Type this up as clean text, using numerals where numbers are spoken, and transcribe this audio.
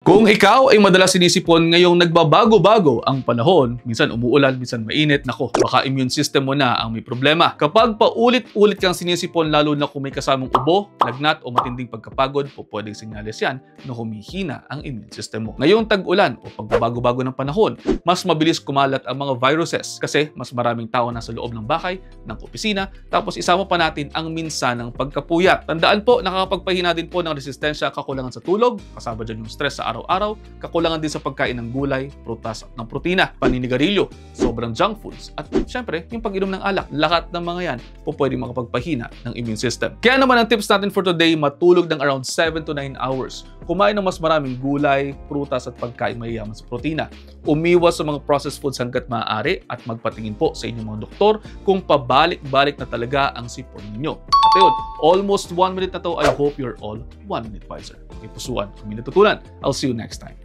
Kung ikaw ay madalas sinisipon ngayong nagbabago-bago ang panahon, minsan umuulan, minsan mainit, nako, baka immune system mo na ang may problema. Kapag paulit-ulit kang sinisipon, lalo na kung may kasamang ubo, lagnat o matinding pagkapagod, pwedeng senyales yan na humihina ang immune system mo. Ngayong tag-ulan o pagbabago-bago ng panahon, mas mabilis kumalat ang mga viruses kasi mas maraming tao nasa loob ng bahay, ng opisina, tapos isama pa natin ang minsanang pagkapuyat. Tandaan po, nakakapagpahina din po ng resistensya, kakulangan sa tulog, kasama dyan yung stress sa araw-araw, kakulangan din sa pagkain ng gulay, prutas at ng protina, paninigarilyo, sobrang junk foods, at syempre, yung pag-inom ng alak. Lahat ng mga yan po pwedeng makapagpahina ng immune system. Kaya naman ang tips natin for today, matulog ng around 7 to 9 hours. Kumain ng mas maraming gulay, prutas at pagkain mayayaman sa protina. Umiwas sa mga processed foods hanggat maaari at magpatingin po sa inyong mga doktor kung pabalik-balik na talaga ang sipon ninyo. At yun, almost 1 minute na to. I hope you're all 1 minute wiser. Okay, pusuan, kung may natutunan. I'll see you next time.